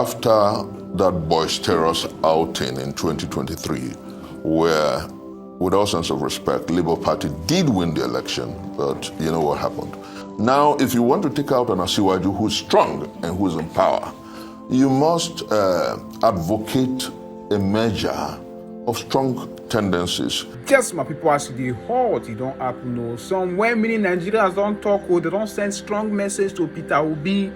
After that boisterous outing in 2023, where, with all sense of respect, Labour Party did win the election, but you know what happened. Now, if you want to take out an Asiwaju who's strong and who's in power, you must advocate a measure of strong tendencies. Just my people as the hot, it don't happen. No. Some well-meaning Nigerians don't talk, they don't send strong message to Peter Obi.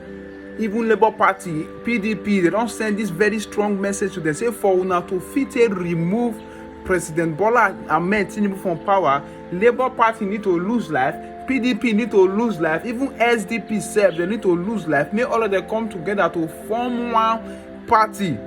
Even Labour Party, PDP, they don't send this very strong message to them. Say for una to fit remove President Bola Ahmed Tinubu from power, Labour Party need to lose life, PDP need to lose life, even SDP self, they need to lose life. May all of them come together to form one party.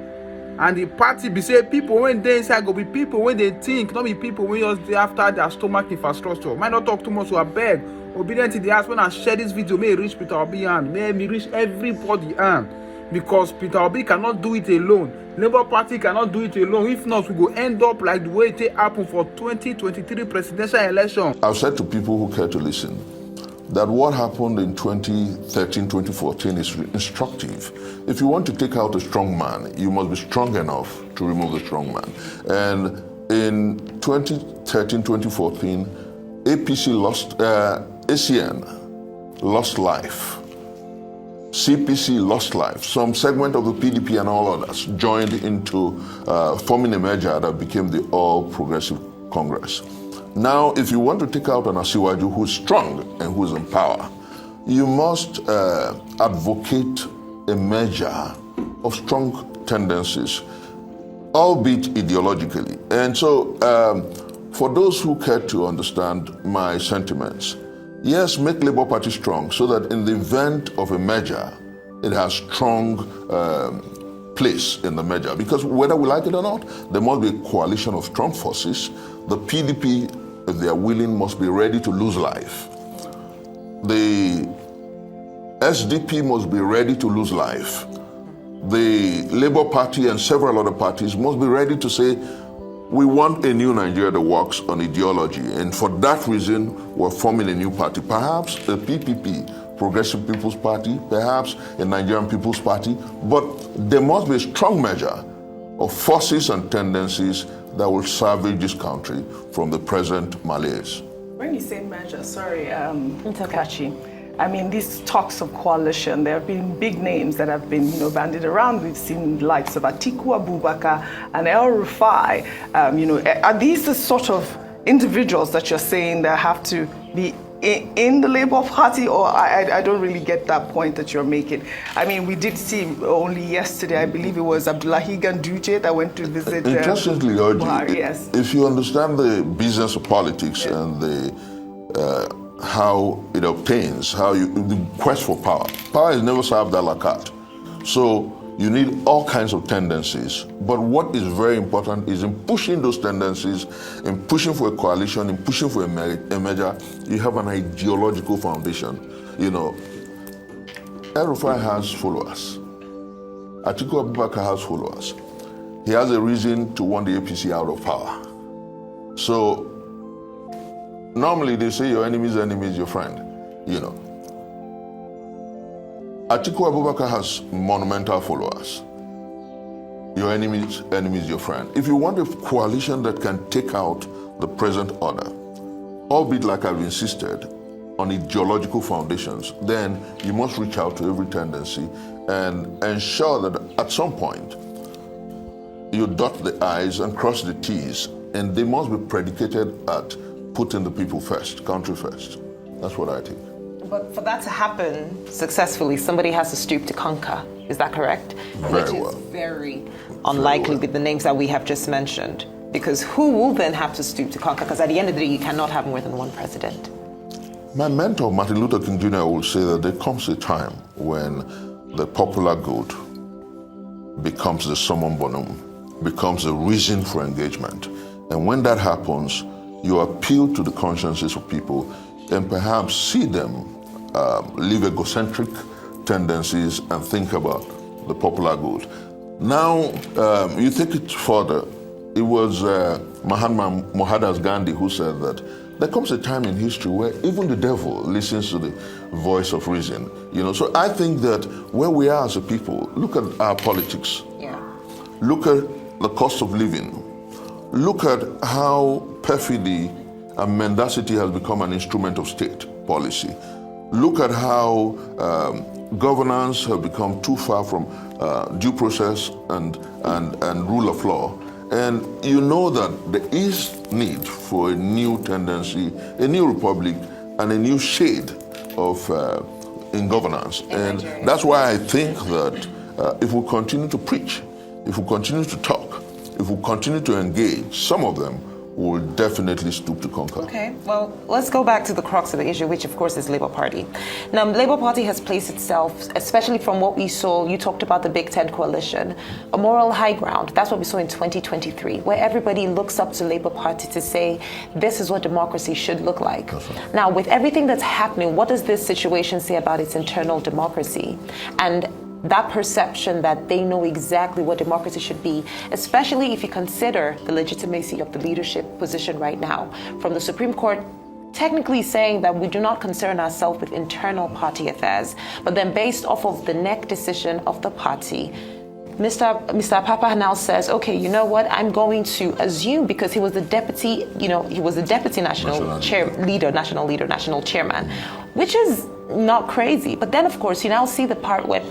And the party be say people when they inside go be people when they think, not be people when just after their stomach infrastructure. Might not talk too much, so I beg. Obedient to the ask when I share this video, may it reach Peter Obi hand, may it reach everybody hand. Because Peter Obi cannot do it alone. Labour Party cannot do it alone. If not, we go end up like the way it happened for 2023 presidential election. I've said to people who care to listen that what happened in 2013, 2014 is instructive. If you want to take out a strong man, you must be strong enough to remove the strong man. And in 2013, 2014, APC lost, ACN lost life. CPC lost life. Some segment of the PDP and all others joined into forming a merger that became the All Progressive Congress. Now, if you want to take out an Asiwaju who's strong and who's in power, you must advocate a measure of strong tendencies, albeit ideologically. And so, for those who care to understand my sentiments, yes, make Labour Party strong so that in the event of a merger, it has strong place in the merger. Because whether we like it or not, there must be a coalition of strong forces. The PDP, if they are willing, must be ready to lose life. The SDP must be ready to lose life. The Labour Party and several other parties must be ready to say, we want a new Nigeria that works on ideology. And for that reason, we're forming a new party. Perhaps a PPP, Progressive People's Party, perhaps a Nigerian People's Party. But there must be a strong measure of forces and tendencies that will salvage this country from the present malaise. When you say measure, sorry, Kachi, I mean, these talks of coalition, there have been big names that have been, bandied around. We've seen the likes of Atiku Abubakar and El Rufai. Are these the sort of individuals that you're saying that have to be in the Labour Party, or I don't really get that point that you're making? I mean, we did see only yesterday, I believe it was Abdullahi Ganduje that went to visit. Interestingly, yes. If you understand the business of politics and the how it obtains, the quest for power. Power is never served a la carte. So you need all kinds of tendencies. But what is very important is in pushing those tendencies, in pushing for a coalition, in pushing for a merger, you have an ideological foundation. El Rufai has followers. Atiku Abubakar has followers. He has a reason to want the APC out of power. So normally they say your enemy's enemy is your friend, Atiku Abubakar has monumental followers. Your enemy's enemy is your friend. If you want a coalition that can take out the present order, albeit like I've insisted, on ideological foundations, then you must reach out to every tendency and ensure that at some point you dot the I's and cross the T's, and they must be predicated at putting the people first, country first. That's what I think. But for that to happen successfully, somebody has to stoop to conquer. Is that correct? Very well. Which is very unlikely with the names that we have just mentioned. Because who will then have to stoop to conquer? Because at the end of the day, you cannot have more than one president. My mentor, Martin Luther King Jr., will say that there comes a time when the popular good becomes the summum bonum, becomes a reason for engagement. And when that happens, you appeal to the consciences of people and perhaps see them leave egocentric tendencies and think about the popular good. Now, you take it further. It was Mahatma Mohandas Gandhi who said that there comes a time in history where even the devil listens to the voice of reason. So I think that where we are as a people, look at our politics. Yeah. Look at the cost of living. Look at how perfidy and mendacity has become an instrument of state policy. Look at how governance have become too far from due process and rule of law. And you know that there is need for a new tendency, a new republic, and a new shade of in governance. And that's why I think that if we continue to preach, if we continue to talk, if we continue to engage, some of them will definitely stoop to conquer. Okay, well, let's go back to the crux of the issue, which of course is Labour Party. Now, Labour Party has placed itself, especially from what we saw, you talked about the Big Tent coalition, a moral high ground. That's what we saw in 2023, where everybody looks up to Labour Party to say, this is what democracy should look like. Right. Now, with everything that's happening, what does this situation say about its internal democracy? And that perception that they know exactly what democracy should be, especially if you consider the legitimacy of the leadership position right now, from the Supreme Court technically saying that we do not concern ourselves with internal party affairs, but then based off of the NEC decision of the party, Mr. Papa now says, okay, you know what, I'm going to assume, because he was the deputy, national chairman, which is not crazy. But then, of course, you now see the part where,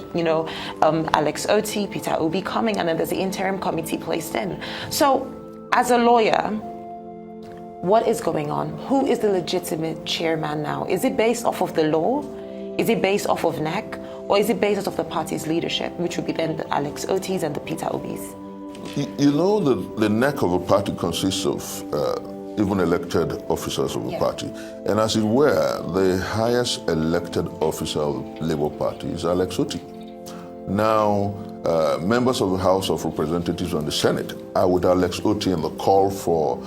Alex Oti, Peter Obi coming, and then there's the interim committee placed in. So, as a lawyer, what is going on? Who is the legitimate chairman now? Is it based off of the law? Is it based off of NEC? Or is it based off of the party's leadership, which would be then the Alex Otis and the Peter Obis? The neck of a party consists of even elected officers of the party. And as it were, the highest elected officer of the Labour Party is Alex Otis. Now, members of the House of Representatives and the Senate are with Alex Otis in the call for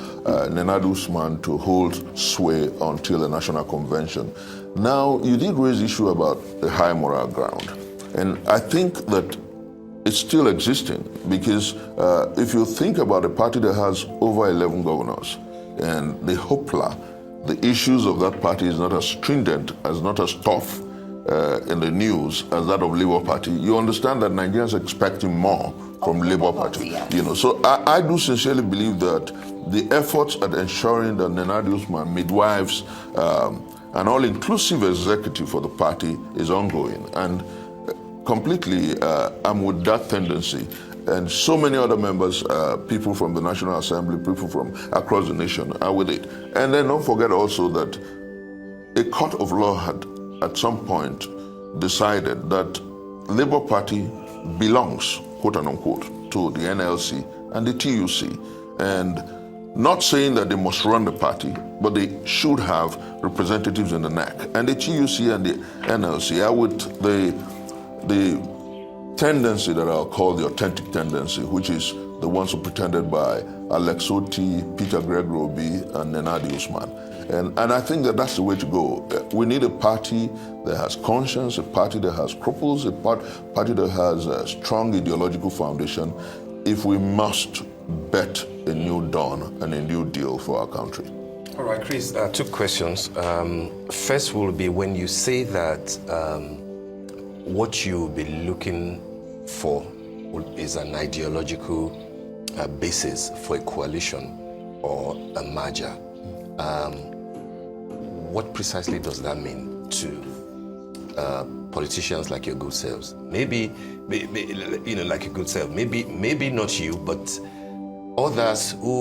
Nenadu Usman to hold sway until the National Convention. Now, you did raise the issue about the high moral ground. And I think that it's still existing because if you think about a party that has over 11 governors and the hopla, the issues of that party is not as stringent, not as tough in the news as that of Labour Party, you understand that Nigerians are expecting more from Labour Party. Yes. So I do sincerely believe that the efforts at ensuring that Nenadu Usman, midwives, an all-inclusive executive for the party is ongoing. And completely, I'm with that tendency. And so many other members, people from the National Assembly, people from across the nation are with it. And then don't forget also that a court of law had at some point decided that Labour Party belongs, quote unquote, to the NLC and the TUC. And not saying that they must run the party, but they should have representatives in the NEC. And the TUC and the NLC are with the tendency that I'll call the authentic tendency, which is the ones pretended by Alex Oti, Peter Gregory, and Nenadu Usman. And I think that that's the way to go. We need a party that has conscience, a party that has scruples, a party that has a strong ideological foundation, if we must bet a new dawn and a new deal for our country. All right, Chris, two questions. First will be, when you say that what you'll be looking for is an ideological basis for a coalition or a merger, what precisely does that mean to politicians like your good selves? Maybe like your good self, maybe not you, but others who